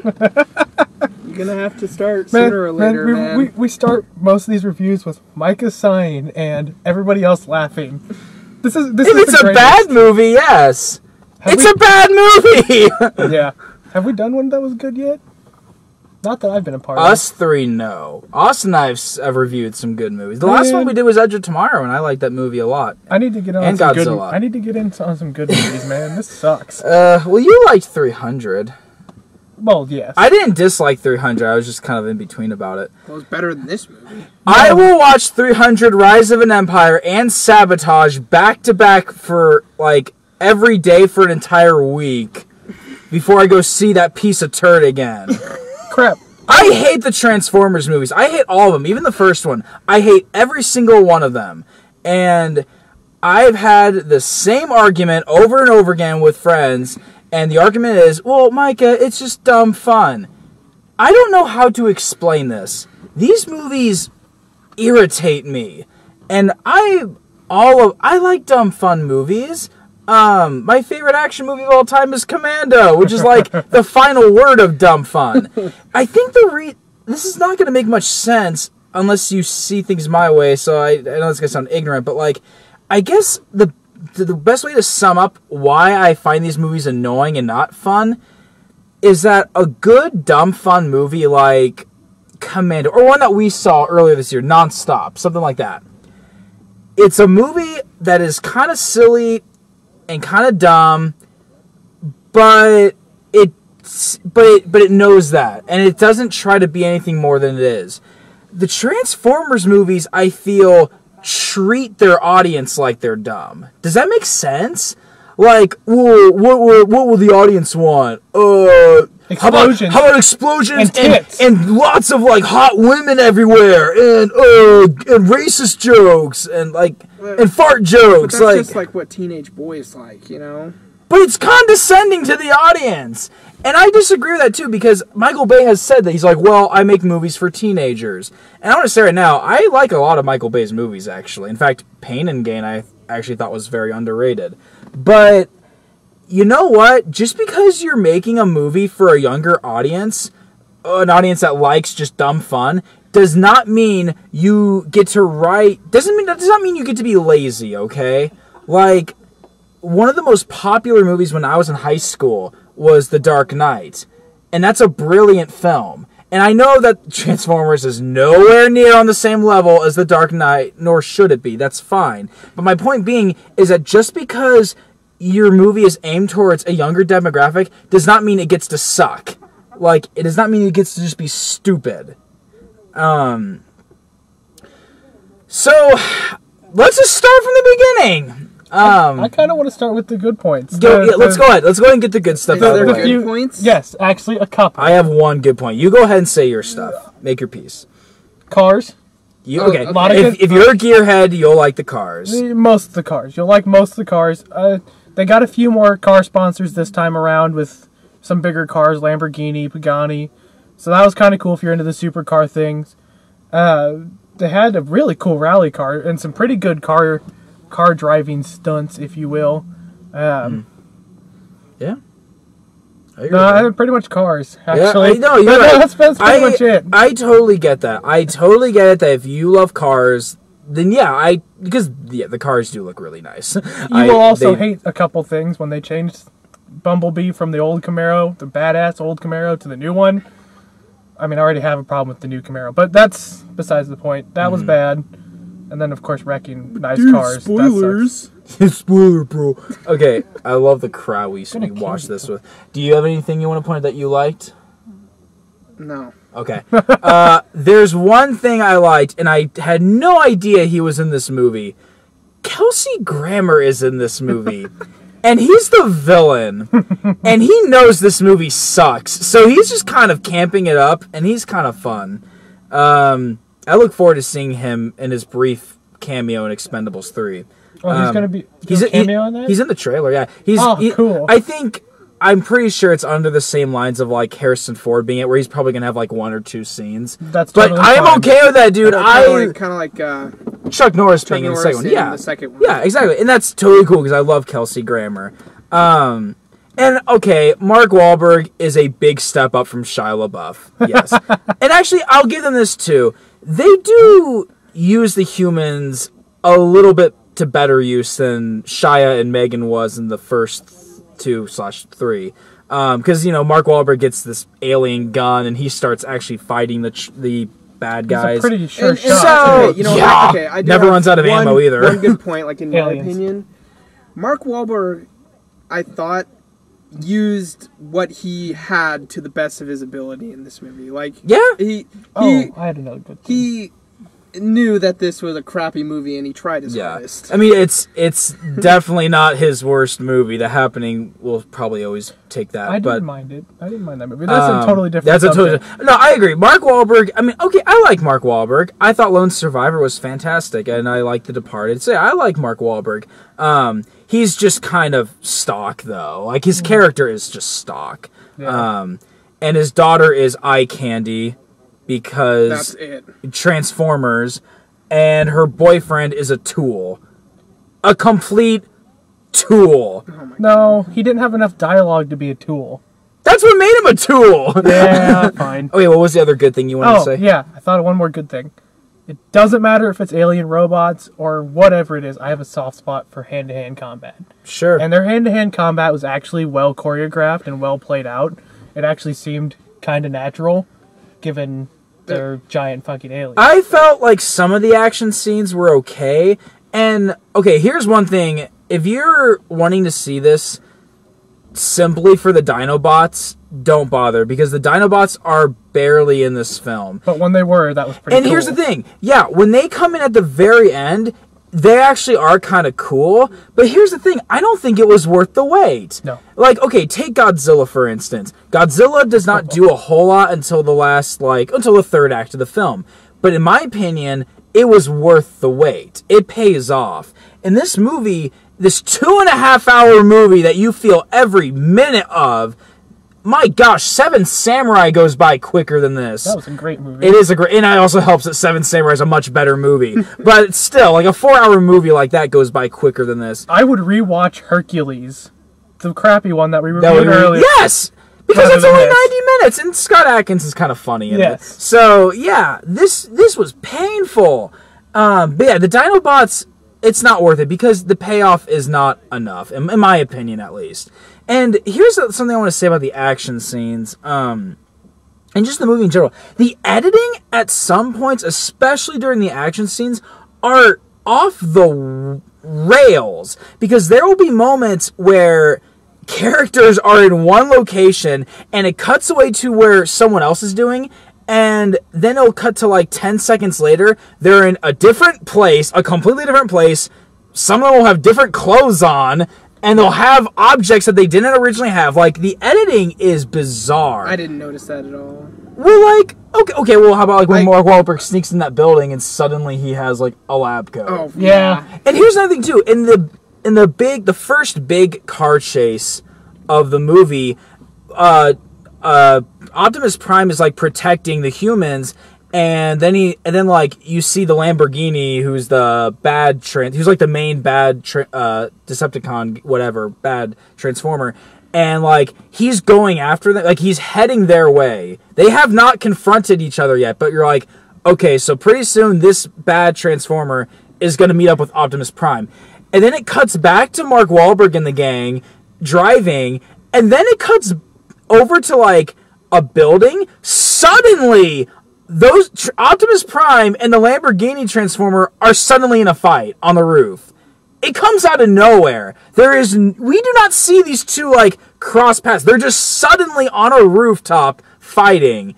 You're gonna have to start sooner or later, man. We start most of these reviews with Micah sighing and everybody else laughing. This is it's a bad movie, yes. It's a bad movie! Yeah. Have we done one that was good yet? Not that I've been a part of. Us three, no. Austin and I have reviewed some good movies. The last one we did was Edge of Tomorrow, and I liked that movie a lot. I need to get on and some Godzilla. good. I need to get in on some good movies, man. This sucks. Well, you liked 300. Well, yes. I didn't dislike 300. I was just kind of in between about it. Well, it's better than this movie. I will watch 300, Rise of an Empire, and Sabotage back to back for like every day for an entire week before I go see that piece of turd again. Crap. I hate the Transformers movies. I hate all of them, even the first one. I hate every single one of them. And I've had the same argument over and over again with friends, and the argument is, well, Micah, it's just dumb fun. I don't know how to explain this. These movies irritate me. And I like dumb fun movies. My favorite action movie of all time is Commando, which is like the final word of dumb fun. I think this is not going to make much sense unless you see things my way, so I know it's going to sound ignorant, but like, I guess the best way to sum up why I find these movies annoying and not fun is that a good dumb fun movie like Commando, or one that we saw earlier this year, Nonstop, something like that. It's a movie that is kind of silly and kind of dumb, but it knows that, and it doesn't try to be anything more than it is. The Transformers movies, I feel, treat their audience like they're dumb. Does that make sense? Like, whoa, what will the audience want? Explosions. How about explosions and tits. And lots of like hot women everywhere and racist jokes and like and fart jokes. But that's just like what teenage boys like, you know? But it's condescending to the audience. And I disagree with that too, because Michael Bay has said that he's like, well, I make movies for teenagers. And I want to say right now, I like a lot of Michael Bay's movies, actually. In fact, Pain and Gain I actually thought was very underrated. But you know what? Just because you're making a movie for a younger audience, an audience that likes just dumb fun, does not mean you get to write... That does not mean you get to be lazy, okay? Like, one of the most popular movies when I was in high school was The Dark Knight. And that's a brilliant film. And I know that Transformers is nowhere near on the same level as The Dark Knight, nor should it be. That's fine. But my point being is that just because your movie is aimed towards a younger demographic does not mean it gets to suck. Like, it does not mean it gets to just be stupid. So, let's just start from the beginning. I kind of want to start with the good points. Let's go ahead. Let's go ahead and get the good stuff out of the way. Good points? Yes, actually, a couple. I have one good point. You go ahead and say your stuff. Make your piece. Cars. Okay. A lot of if you're a gearhead, you'll like the cars. Most of the cars. You'll like most of the cars. They got a few more car sponsors this time around with some bigger cars, Lamborghini, Pagani. So that was kind of cool if you're into the supercar things. They had a really cool rally car and some pretty good car driving stunts, if you will. Yeah. No, pretty much cars, actually. Yeah, no, you're right. That's pretty much it. I totally get that. I totally get it that if you love cars, then because the cars do look really nice. You will also hate a couple things when they changed Bumblebee from the old Camaro, the badass old Camaro, to the new one. I mean, I already have a problem with the new Camaro, but that's besides the point. That was bad. And then, of course, wrecking nice cars. Spoilers. Spoiler, bro. Okay, I love the crowd we watched this with. Do you have anything you want to point out that you liked? No. Okay. There's one thing I liked, and I had no idea he was in this movie. Kelsey Grammer is in this movie. And he's the villain. And he knows this movie sucks. So he's just kind of camping it up, and he's kind of fun. I look forward to seeing him in his brief cameo in Expendables 3. Oh, he's going to be a cameo in that? He's in the trailer, yeah. Cool. I'm pretty sure it's under the same lines of like Harrison Ford being it, where he's probably gonna have like one or two scenes. That's but totally I am fine. okay with that, dude. Kind of like Chuck Norris being in the second one. Yeah, the second one. Yeah, exactly, and that's totally cool because I love Kelsey Grammer. And And, okay, Mark Wahlberg is a big step up from Shia LaBeouf. Yes. And actually, I'll give them this, too. They do use the humans a little bit to better use than Shia and Megan was in the first 2/3. Because, Mark Wahlberg gets this alien gun, and he starts actually fighting the bad guys. It's a pretty sure And shot. so, I do never have runs out of ammo either. One good point, like in my Aliens. opinion, Mark Wahlberg, I thought, used what he had to the best of his ability in this movie. Like, Yeah. he I had another good thing. he knew that this was a crappy movie, and he tried his Yeah, hardest. I mean, it's definitely not his worst movie. The Happening will probably always take that. I but didn't mind it. I didn't mind that movie. That's a totally different That's a subject. totally no. I agree. Mark Wahlberg. I mean, okay, I like Mark Wahlberg. I thought Lone Survivor was fantastic, and I like The Departed. So yeah, I like Mark Wahlberg. He's just kind of stock though. Like his character is just stock. Yeah. And his daughter is eye candy because That's it. Transformers, and her boyfriend is a tool. A complete tool. Oh my No, he didn't have enough dialogue to be a tool. That's what made him a tool! Yeah, fine. Okay, what was the other good thing you wanted to say? Yeah, I thought of one more good thing. It doesn't matter if it's alien robots or whatever it is, I have a soft spot for hand-to-hand combat. Sure. And their hand-to-hand combat was actually well choreographed and well played out. It actually seemed kind of natural, given their giant fucking aliens. I felt like some of the action scenes were okay. And, okay, here's one thing. If you're wanting to see this simply for the Dinobots, don't bother, because the Dinobots are barely in this film. But when they were, that was pretty And cool. here's the thing. Yeah, when they come in at the very end, they actually are kind of cool. But here's the thing. I don't think it was worth the wait. No. Like, okay, take Godzilla, for instance. Godzilla does not do a whole lot until until the third act of the film. But in my opinion, it was worth the wait. It pays off. In this movie, this 2.5-hour movie that you feel every minute of, my gosh, Seven Samurai goes by quicker than this. That was a great movie. It is a great, and it also helps that Seven Samurai is a much better movie. But still, like a 4-hour movie like that goes by quicker than this. I would rewatch Hercules, the crappy one that we reviewed earlier. Yes, because Rather it's than only this. 90 minutes, and Scott Adkins is kind of funny in Yes. it. So yeah, this was painful. But yeah, the Dinobots, it's not worth it because the payoff is not enough, in my opinion, at least. And here's something I want to say about the action scenes, and just the movie in general. The editing at some points, especially during the action scenes, are off the rails. Because there will be moments where characters are in one location, and it cuts away to where someone else is doing, and then it'll cut to like 10 seconds later, they're in a different place, a completely different place. Some of them will have different clothes on, and they'll have objects that they didn't originally have. Like, the editing is bizarre. I didn't notice that at all. Well, like, okay, well, how about like when Mark Wahlberg sneaks in that building and suddenly he has like a lab coat? Oh Yeah. And here's another thing too. In the first big car chase of the movie, Optimus Prime is like protecting the humans, and then like you see the Lamborghini, who's the who's like the main bad Decepticon, whatever, bad Transformer, and like he's going after them, like he's heading their way. They have not confronted each other yet, but you're like, okay, so pretty soon this bad Transformer is going to meet up with Optimus Prime. And then it cuts back to Mark Wahlberg and the gang driving, and then it cuts over to like a building. Suddenly, those Optimus Prime and the Lamborghini Transformer are suddenly in a fight on the roof. It comes out of nowhere. We do not see these two like cross paths. They're just suddenly on a rooftop fighting.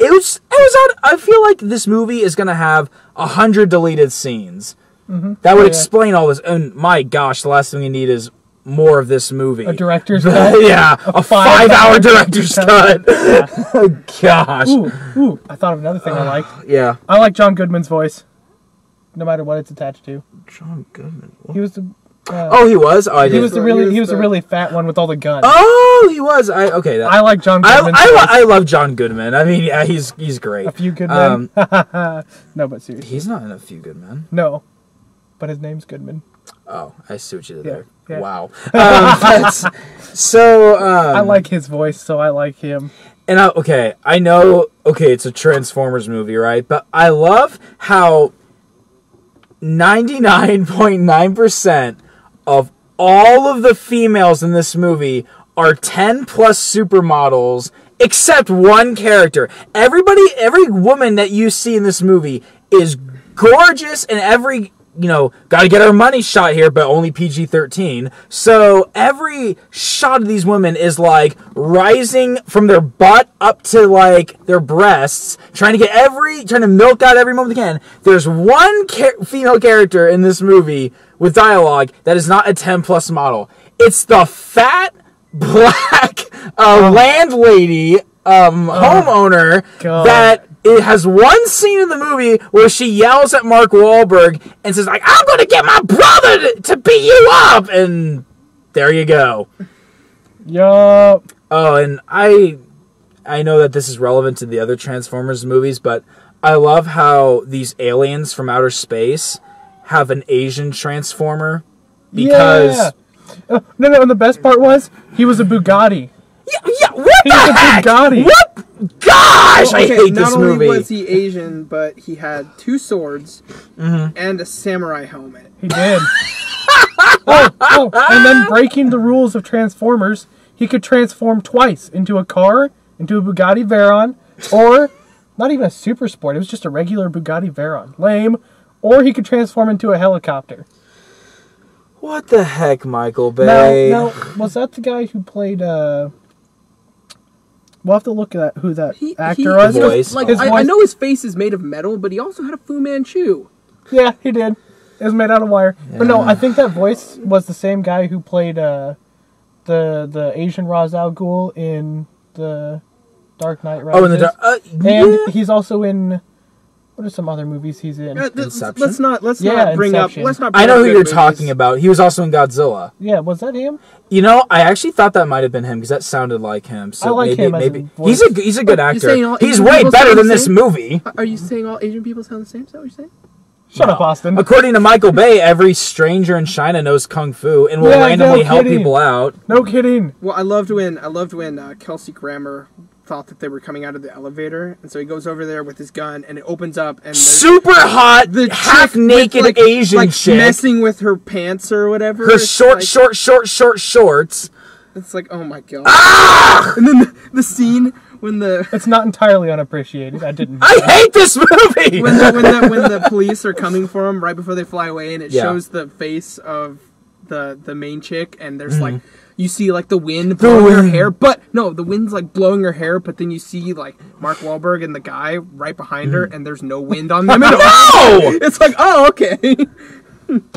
I feel like this movie is gonna have 100 deleted scenes. Mm-hmm. That would explain all this. And my gosh, the last thing we need is more of this movie. A director's cut? Yeah, a 5-hour director's cut. Oh, gosh. Ooh, I thought of another thing I liked. Yeah. I like John Goodman's voice, no matter what it's attached to. John Goodman. He was the... he was? Oh, I did. He was the really fat one with all the guns. Oh, he was. Okay. I like John Goodman's voice. I love John Goodman. I mean, yeah, he's great. A Few Good Men? No, but seriously. He's not in A Few Good Men. No, but his name's Goodman. Oh, I see what you did Yeah. there. Yeah. Wow. I like his voice, so I like him. And I know, it's a Transformers movie, right? But I love how 99.9% of all of the females in this movie are 10 plus supermodels, except one character. Every woman that you see in this movie is gorgeous, and every, gotta get our money shot here, but only PG-13. So every shot of these women is like rising from their butt up to like their breasts, trying to milk out every moment they can. There's one female character in this movie with dialogue that is not a 10 plus model. It's the fat black landlady homeowner that it has one scene in the movie where she yells at Mark Wahlberg and says, like, I'm going to get my brother to beat you up. And there you go. Yup. Oh, and I know that this is relevant to the other Transformers movies, but I love how these aliens from outer space have an Asian Transformer. Because... No, and the best part was, he was a Bugatti. Yeah, what the heck? Bugatti. What? Gosh, I hate this movie. Not only was he Asian, but he had 2 swords and a samurai helmet. He did. And then breaking the rules of Transformers, he could transform twice into a car, into a Bugatti Veyron, or not even a super sport. It was just a regular Bugatti Veyron. Lame. Or he could transform into a helicopter. What the heck, Michael Bay? Now, was that the guy who played, we'll have to look at who that actor was. Voice. I know his face is made of metal, but he also had a Fu Manchu. Yeah, he did. It was made out of wire. Yeah. But no, I think that voice was the same guy who played the Asian Ra's al Ghul in the Dark Knight Rises. Oh, in the and he's also in... What are some other movies he's in? Inception. Let's not bring Inception. up. I know who you're talking about. He was also in Godzilla. Yeah, was that him? I actually thought that might have been him because that sounded like him. So I like him. Maybe he's a good actor. He's way better than this movie. Are you saying all Asian people sound the same? Is that what you're saying? Shut up, Austin. According to Michael Bay, every stranger in China knows kung fu and will randomly help people out. No kidding. Well, I loved when Kelsey Grammer thought that they were coming out of the elevator, and so he goes over there with his gun, and it opens up, and super hot, the half-naked Asian chick messing with her pants or whatever. Her short shorts. It's like, oh my god! Ah! And then the scene when it's not entirely unappreciated. I didn't. I hate this movie. when the police are coming for him right before they fly away, and it shows the face of the main chick, and there's like. You see, like, the wind blowing her hair, but, no, the wind's, like, blowing her hair, but then you see, like, Mark Wahlberg and the guy right behind her, and there's no wind on them at all. No! It's like, oh, okay.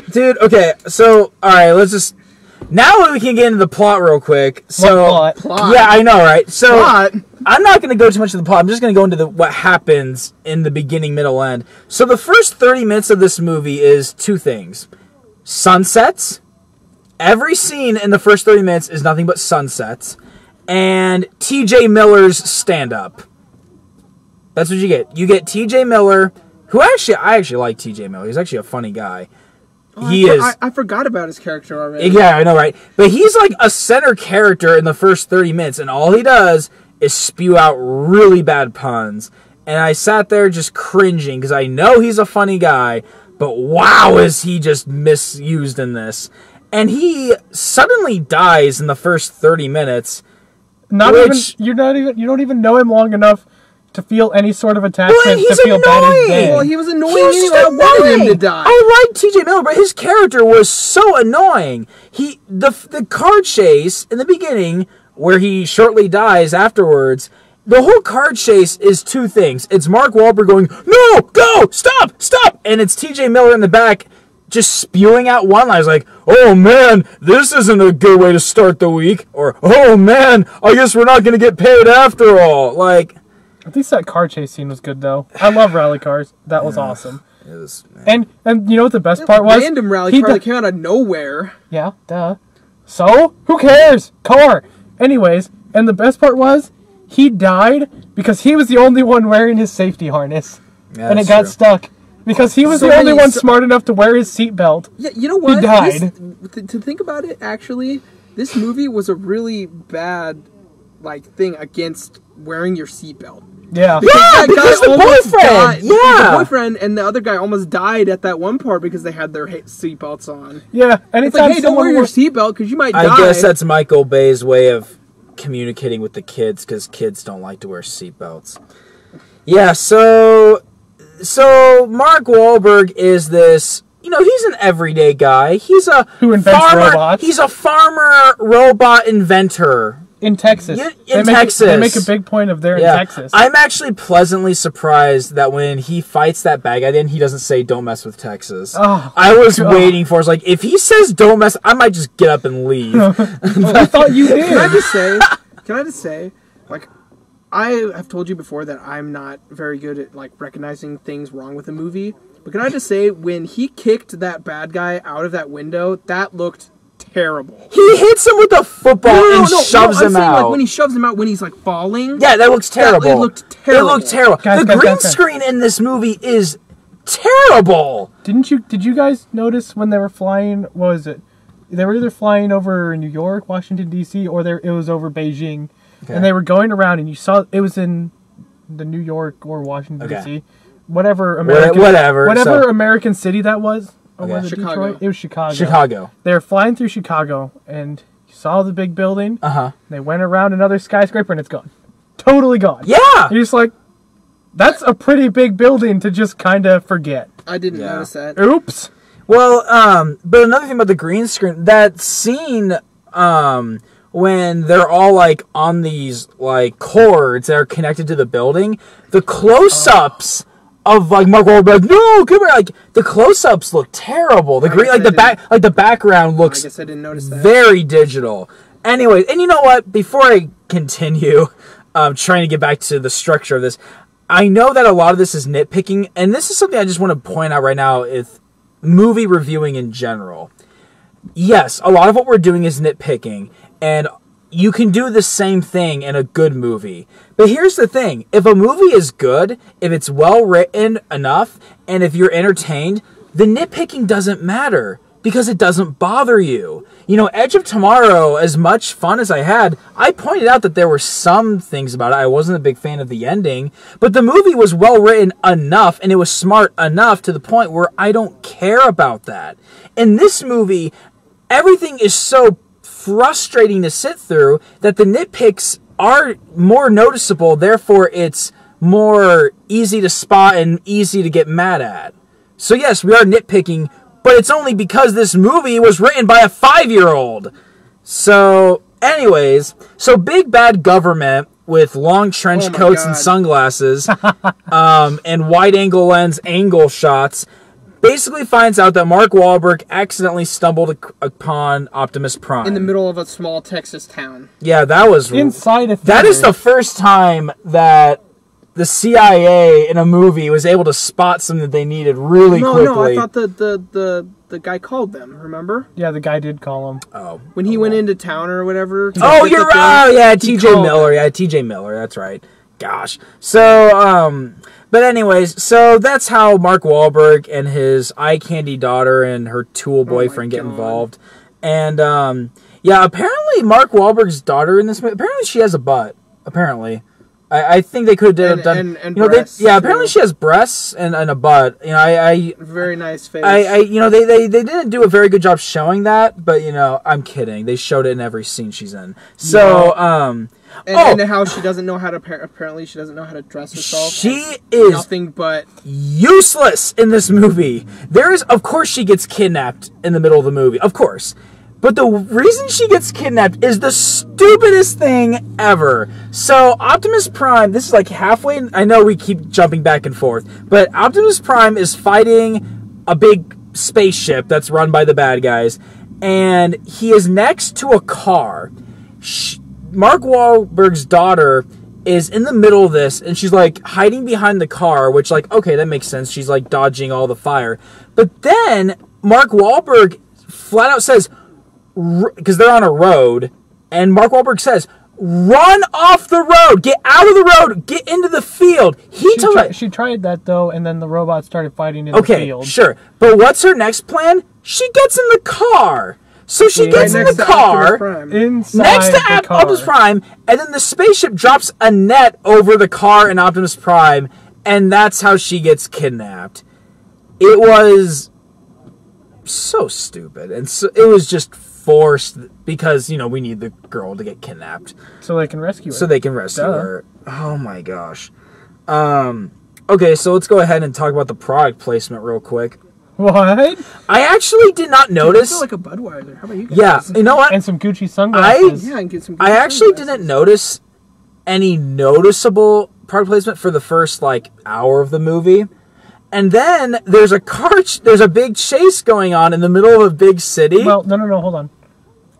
Dude, okay, so, alright, let's just... Now we can get into the plot real quick. So, plot? Yeah, I know, right? So, plot? I'm not going to go too much into the plot. I'm just going to go into what happens in the beginning, middle, end. So, the first 30 minutes of this movie is 2 things. Sunsets. Every scene in the first 30 minutes is nothing but sunsets. And T.J. Miller's stand-up. That's what you get. You get T.J. Miller, who I actually like T.J. Miller. He's actually a funny guy. I forgot about his character already. Yeah, I know, right? But he's like a center character in the first 30 minutes, and all he does is spew out really bad puns. And I sat there just cringing, because I know he's a funny guy, but wow, is he just misused in this. And he suddenly dies in the first 30 minutes. You don't even know him long enough to feel any sort of attachment to feel bad he's dead. Well, he was annoying. I wanted him to die. I like T.J. Miller, but his character was so annoying. The car chase in the beginning, where he shortly dies afterwards, the whole car chase is 2 things. It's Mark Wahlberg going, no, go, stop, and it's T.J. Miller in the back just spewing out one-liners like, oh man, this isn't a good way to start the week, or, oh man, I guess we're not going to get paid after all. Like, at least that car chase scene was good, though. I love rally cars. That was awesome. It was, and you know what the best part was? Random rally car that came out of nowhere. Yeah, duh. So, who cares? Car. Anyways, and the best part was, he died because he was the only one wearing his safety harness. Yeah, and it got stuck. Because he was the only one smart enough to wear his seatbelt. Yeah, you know what? He died. To think about it, actually, this movie was a really bad thing against wearing your seatbelt. Yeah. Because the boyfriend. The boyfriend and the other guy almost died at that one part because they had their seatbelts on. Yeah. And it's like, hey, don't wear your seatbelt because you might die. I guess that's Michael Bay's way of communicating with the kids because kids don't like to wear seatbelts. Yeah, so Mark Wahlberg is this, he's an everyday guy. He's a who invents robots. He's a farmer robot inventor. In Texas. They make a big point of there in Texas. I'm actually pleasantly surprised that when he fights that bad guy, then he doesn't say, don't mess with Texas. Oh, I was waiting for it. Like, if he says don't mess, I might just get up and leave. I thought you did. Can I just say, I have told you before that I'm not very good at, recognizing things wrong with a movie. But can I just say, when he kicked that bad guy out of that window, that looked terrible. He hits him with a football and shoves him out. When he shoves him out when he's falling. Yeah, that looks terrible. It looked terrible. The green screen in this movie is terrible. Did you guys notice when they were flying? What was it? They were either flying over New York, Washington D.C., or it was over Beijing, and they were going around, and you saw it was in the New York or Washington D.C. Whatever American city that was. Or was it Chicago. Detroit? It was Chicago. They were flying through Chicago, and you saw the big building. They went around another skyscraper, and it's gone. Totally gone. Yeah! You're just like, that's a pretty big building to just kind of forget. I didn't notice that. Oops. Well, but another thing about the green screen, that scene, when they're all, on these, cords that are connected to the building, the close-ups... of Mark Wahlberg, no, come here! The close-ups look terrible. The green, the background looks. I guess I didn't notice that. Very digital. Anyway, and you know what? Before I continue, trying to get back to the structure of this, I know that a lot of this is nitpicking, and this is something I just want to point out right now with movie reviewing in general. Yes, a lot of what we're doing is nitpicking, and you can do the same thing in a good movie. But here's the thing. If a movie is good, if it's well written enough, and if you're entertained, the nitpicking doesn't matter because it doesn't bother you. Edge of Tomorrow, as much fun as I had, I pointed out that there were some things about it. I wasn't a big fan of the ending, but the movie was well written enough, and it was smart enough to the point where I don't care about that. In this movie, everything is so frustrating to sit through that the nitpicks are more noticeable, therefore it's more easy to spot and easy to get mad at. So yes, we are nitpicking, but it's only because this movie was written by a 5-year-old. So anyways, big bad government with long trench coats and sunglasses and wide angle lens angle shots basically finds out that Mark Wahlberg accidentally stumbled upon Optimus Prime. In the middle of a small Texas town. Yeah, that was... Inside a theater. That is the first time that the CIA in a movie was able to spot something that they needed really quickly. No, I thought the guy called them, remember? Yeah, the guy did call him. Oh. When he went into town or whatever. Oh, you're right! Oh, yeah, T.J. Miller. Yeah, T.J. Miller, that's right. Gosh. So, but anyways, so that's how Mark Wahlberg and his eye candy daughter and her tool boyfriend get involved. And, yeah, apparently Mark Wahlberg's daughter in this movie, apparently she has a butt. Apparently. I think they could have done... And breasts, apparently she has breasts and a butt. Very nice face. They didn't do a very good job showing that, but, I'm kidding. They showed it in every scene she's in. So, And how she doesn't know how to... Apparently she doesn't know how to dress herself. She is... nothing but... useless in this movie. Of course she gets kidnapped in the middle of the movie. Of course. But the reason she gets kidnapped is the stupidest thing ever. So, Optimus Prime, this is halfway... I know we keep jumping back and forth, but Optimus Prime is fighting a big spaceship that's run by the bad guys, and he is next to a car. Mark Wahlberg's daughter is in the middle of this, and she's, hiding behind the car, which, okay, that makes sense. She's, dodging all the fire. But then, Mark Wahlberg flat out says... because they're on a road, and Mark Wahlberg says, run off the road, get out of the road, get into the field. She tried that though, and then the robots started fighting in the field. Okay, sure. But what's her next plan? She gets in the car. So she gets in the car, next to Optimus Prime, and then the spaceship drops a net over the car and Optimus Prime, and that's how she gets kidnapped. It was so stupid, and so it was just forced because, you know, we need the girl to get kidnapped. So they can rescue her. So they can rescue her. Oh my gosh. Okay, so let's go ahead and talk about the product placement real quick. What? I actually did not notice. I feel like a Budweiser. How about you guys? Yeah, you know what? And some Gucci sunglasses. And get some Gucci I actually sunglasses. didn't notice any noticeable product placement for the first, like, hour of the movie. And then there's a big chase going on in the middle of a big city. Well, no, hold on.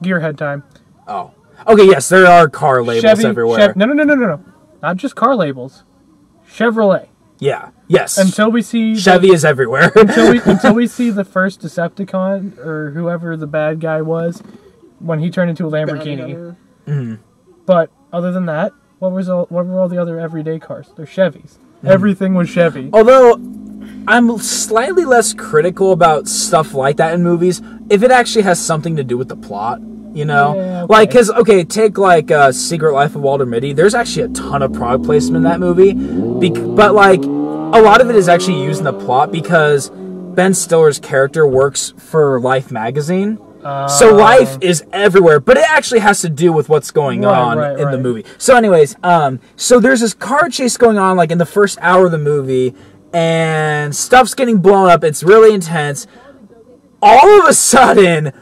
Gearhead time. Oh. Okay, yes, there are car labels everywhere. No. Not just car labels. Chevrolet. Yeah. Yes. Until we see Chevy is everywhere. until we see the first Decepticon or whoever the bad guy was when he turned into a Lamborghini. Mm-hmm. But other than that, what were all the other everyday cars? They're Chevys. Everything was Chevy. Although I'm slightly less critical about stuff like that in movies if it actually has something to do with the plot. You know, yeah, okay. Like, because, take, like, Secret Life of Walter Mitty. There's actually a ton of product placement in that movie. But, like, a lot of it is actually used in the plot because Ben Stiller's character works for Life magazine. So Life is everywhere. But it actually has to do with what's going on in the movie. So, anyways, so there's this car chase going on, like, in the first hour of the movie. And stuff's getting blown up. It's really intense. All of a sudden,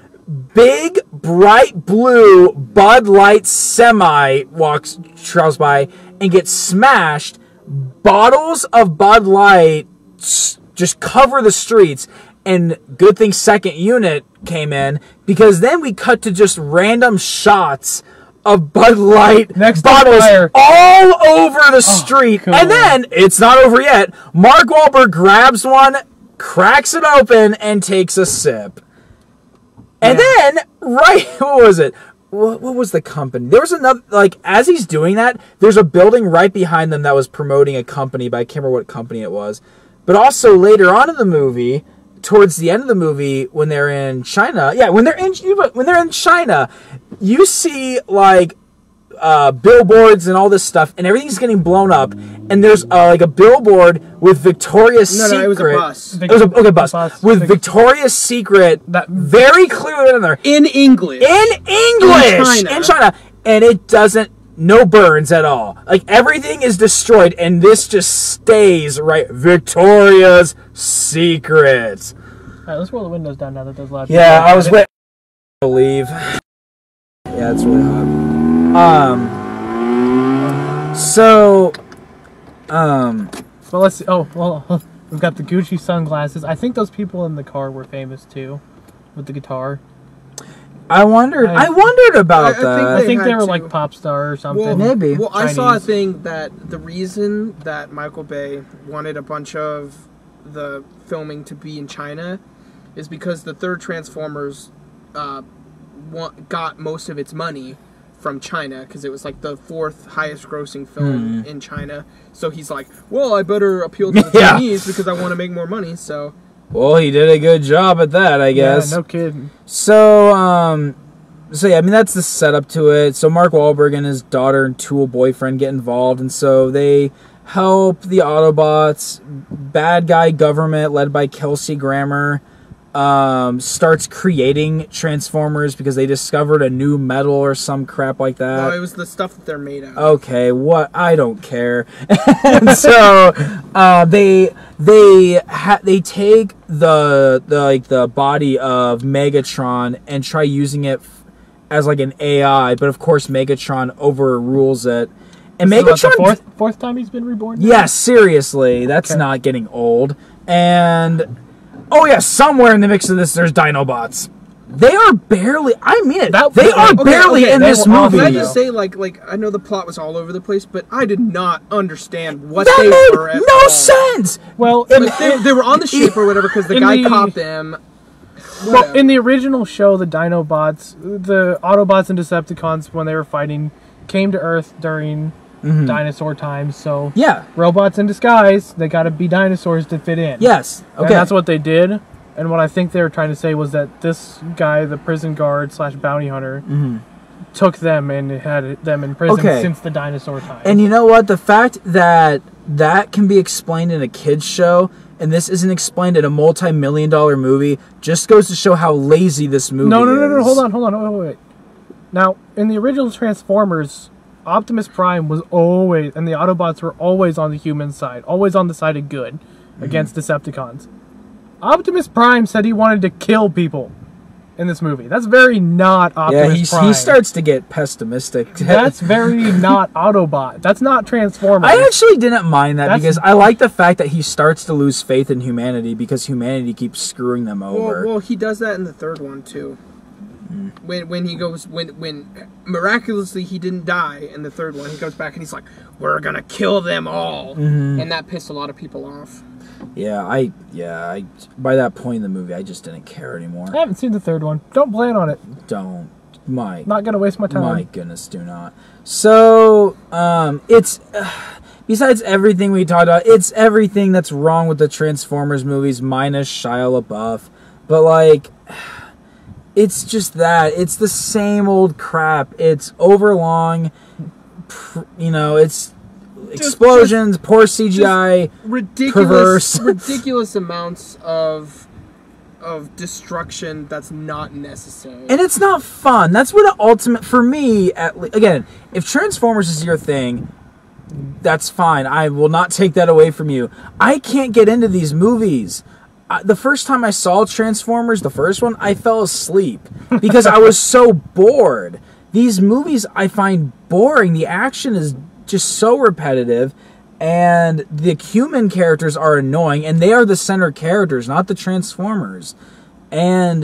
big, bright blue Bud Light semi travels by and gets smashed. Bottles of Bud Light just cover the streets. And good thing second unit came in, because then we cut to just random shots of Bud Light bottles all over the street. Cool. And then, it's not over yet, Mark Wahlberg grabs one, cracks it open, and takes a sip. And then, what was it? What was the company? There was another, like, as he's doing that, there's a building right behind them that was promoting a company, but I can't remember what company it was. But also, later on in the movie, towards the end of the movie, when they're in China, when they're in China, you see, like, billboards and all this stuff, and everything's getting blown up, and there's like a billboard with Victoria's Secret. No, it was a bus. It was a bus with Victoria's Secret that very clearly in there in English. In China, and it doesn't. No burns at all. Like, everything is destroyed, and this just stays right. Victoria's Secret. All right, let's roll the windows down now that there's loud. Yeah, I was waiting to leave. Yeah, it's really hot. Well, let's see. Oh, well, we've got the Gucci sunglasses. I think those people in the car were famous too, with the guitar. I wondered about that. I think they were like pop star or something. Well, maybe. Well, I saw a thing that the reason that Michael Bay wanted a bunch of the filming to be in China is because the third Transformers got most of its money from China, because it was like the fourth highest grossing film in China. So he's like, well, I better appeal to the Chinese because I want to make more money. So, well, he did a good job at that, I guess. Yeah, no kidding. So yeah, I mean, that's the setup to it. So Mark Wahlberg and his daughter and tool boyfriend get involved, and so they help the Autobots. Bad guy government led by Kelsey Grammer starts creating Transformers because they discovered a new metal or some crap like that. No, it was the stuff that they're made of. Okay, what? I don't care. And so they take the body of Megatron and try using it as like an AI, but of course Megatron overrules it. And Megatron, the fourth time he's been reborn? Yes, yeah, seriously, that's not getting old. And oh yeah, somewhere in the mix of this, there's Dinobots. They are barely. I mean it. They are barely in this movie. Can I just say, like, I know the plot was all over the place, but I did not understand what that they made were. At no all. sense. Well, they were on the ship or whatever because the guy caught them. Whatever. Well, in the original show, the Dinobots, the Autobots and Decepticons, when they were fighting came to Earth during dinosaur times, so Yeah. robots in disguise, they gotta be dinosaurs to fit in. Yes. Okay. And that's what they did. And what I think they were trying to say was that this guy, the prison guard / bounty hunter, took them and had them in prison since the dinosaur time. And you know what? The fact that that can be explained in a kid's show and this isn't explained in a multi-million-dollar movie just goes to show how lazy this movie is. No. Hold on. Wait. Now, in the original Transformers, Optimus Prime was always, and the Autobots were always on the human side, always on the side of good against Decepticons. Optimus Prime said he wanted to kill people in this movie. That's very not Optimus Prime. He starts to get pessimistic. That's very not Autobot. That's not Transformers. I actually didn't mind that because I like the fact that he starts to lose faith in humanity because humanity keeps screwing them over. Well, he does that in the third one too. When he goes when miraculously he didn't die in the third one, he goes back and he's like, "We're gonna kill them all," and that pissed a lot of people off. I by that point in the movie, I just didn't care anymore. I haven't seen the third one. Don't plan on it. Don't. Not gonna waste my time. My goodness, do not. So, it's besides everything we talked about, it's everything that's wrong with the Transformers movies minus Shia LaBeouf. But like, it's just that it's the same old crap. It's overlong. It's explosions, poor CGI, ridiculous amounts of destruction that's not necessary, and it's not fun. That's what the ultimate for me. Again, if Transformers is your thing, that's fine. I will not take that away from you. I can't get into these movies. The first time I saw Transformers, the first one, I fell asleep because I was so bored. These movies I find boring. The action is just so repetitive, and the human characters are annoying, and they are the center characters, not the Transformers. And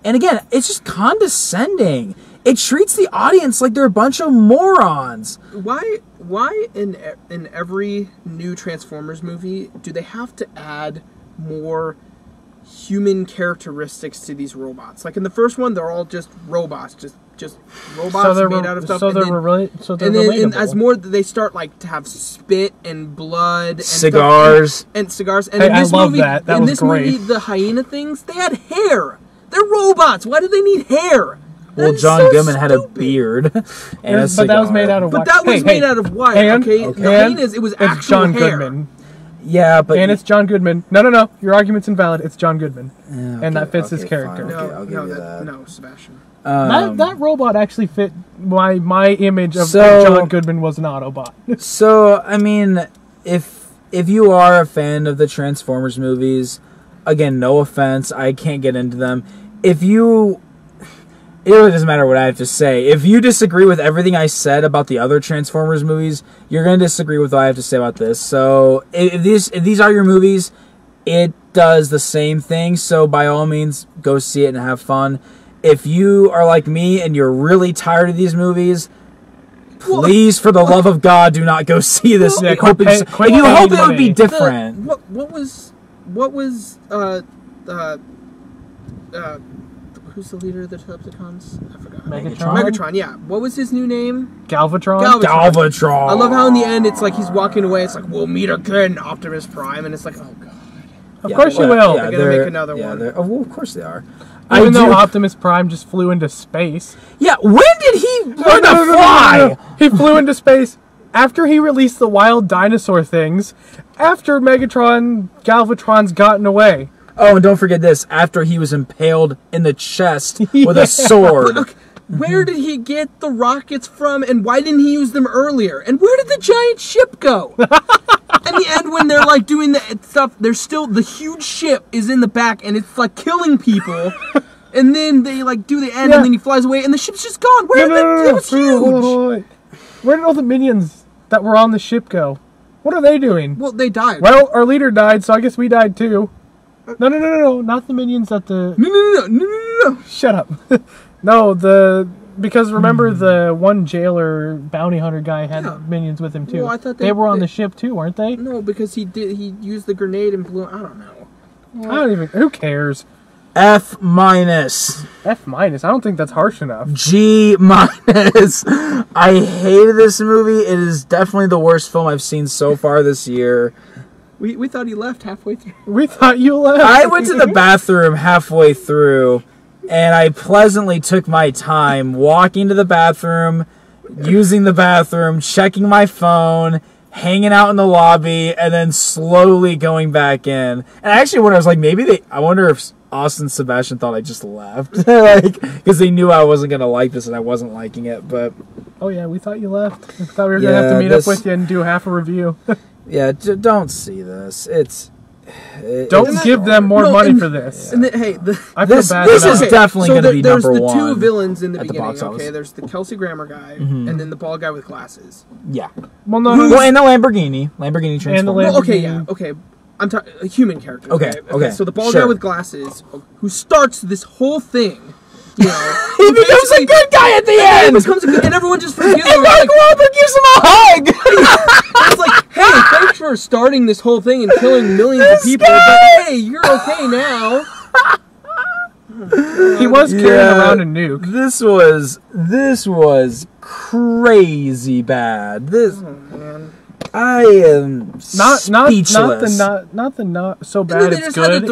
again, it's just condescending. It treats the audience like they're a bunch of morons. Why in every new Transformers movie do they have to add more human characteristics to these robots? Like in the first one, they're all just robots, just robots made out of stuff. And as more they start like to have spit and blood and cigars and cigars. And hey, in this I love movie, that. That in was this great. movie, the hyena things, they had hair. They're robots. Why do they need hair? Well, John Goodman had a beard and a cigar. But that was made out of what? But that was made out of what? Okay, the hyenas, it was actual John hair. Goodman. Yeah, but it's John Goodman. No. Your argument's invalid. It's John Goodman, okay, and that fits his character. Fine, I'll give you that. No, Sebastian. That robot actually fit my image of John Goodman was an Autobot. So, I mean, if you are a fan of the Transformers movies, again, no offense, I can't get into them. It really doesn't matter what I have to say. If you disagree with everything I said about the other Transformers movies, you're going to disagree with what I have to say about this. So, if these are your movies, it does the same thing. So, by all means, go see it and have fun. If you are like me and you're really tired of these movies, please, for the love of God, do not go see this. If you hope it would be different. What was who's the leader of the Decepticons? I forgot. Megatron, yeah. What was his new name? Galvatron. Galvatron. I love how in the end it's like he's walking away. It's like, we'll meet again, Optimus Prime, and it's like, oh god. Of course you will. They're gonna make another one. Well, of course they are. Even though Optimus Prime just flew into space. Yeah, when did he learn to fly? He flew into space after he released the wild dinosaur things. After Galvatron's gotten away. Oh, and don't forget this. After he was impaled in the chest with a sword. Look, where did he get the rockets from, and why didn't he use them earlier? And where did the giant ship go? In the end, when they're like doing the stuff, there's still the huge ship is in the back, and it's like killing people. And then they like do the end, and then he flies away, and the ship's just gone. Where did it was huge. Hold. Where did all the minions that were on the ship go? What are they doing? Well, they died. Well, our leader died, so I guess we died too. No, not the minions at the... No. Shut up. No, because remember the one jailer bounty hunter guy had minions with him too. Well, I thought they were on the ship too, weren't they? No, because he used the grenade and blew... I don't know. I don't even... Who cares? F minus. F minus. I don't think that's harsh enough. G minus. I hated this movie. It is definitely the worst film I've seen so far this year. We thought he left halfway through. We thought you left. I went to the bathroom halfway through, and I pleasantly took my time walking to the bathroom, using the bathroom, checking my phone, hanging out in the lobby, and then slowly going back in. And actually, when I was like, I wonder if Austin and Sebastian thought I just left, like, because they knew I wasn't gonna like this and I wasn't liking it. But oh yeah, we thought you left. We thought we were gonna have to meet up with you and do half a review. Yeah, don't see this. Don't give them more money for this. And then, hey, this is definitely going to be number one. There's the two villains in the beginning. Box office. Okay, there's the Kelsey Grammer guy, and then the bald guy with glasses. Yeah. Well, no. And the Lamborghini Transformer. Well, okay, yeah, okay. I'm talking a human character. Okay. So the bald guy with glasses, who starts this whole thing. You know, he becomes a good guy at the end. And everyone just forgives him. And Mark Wahlberg gives him a hug. It's like, hey, thanks for starting this whole thing and killing millions of people, but hey, you're okay now. He was carrying around a nuke. This was crazy bad. I am speechless. Not so bad. It's good.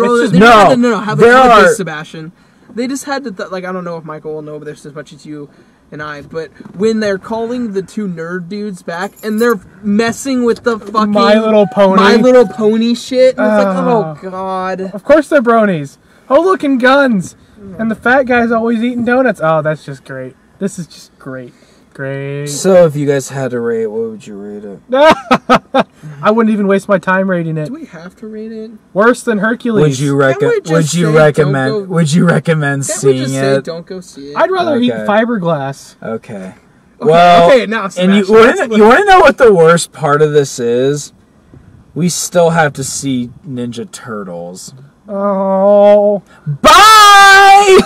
Sebastian. They just had to, I don't know if Michael will know this as much as you and I, but when they're calling the two nerd dudes back and they're messing with the fucking My Little Pony shit, and it's like, oh god. Of course they're bronies. Oh, look, and guns. And the fat guy's always eating donuts. Oh, that's just great. This is just great. Great. So if you guys had to rate it, what would you rate it? I wouldn't even waste my time rating it. Do we have to rate it? Worse than Hercules. Would you recommend seeing it? Don't go see it. I'd rather eat fiberglass. Okay. Well, okay, now and you want to know what the worst part of this is? We still have to see Ninja Turtles. Oh. Bye!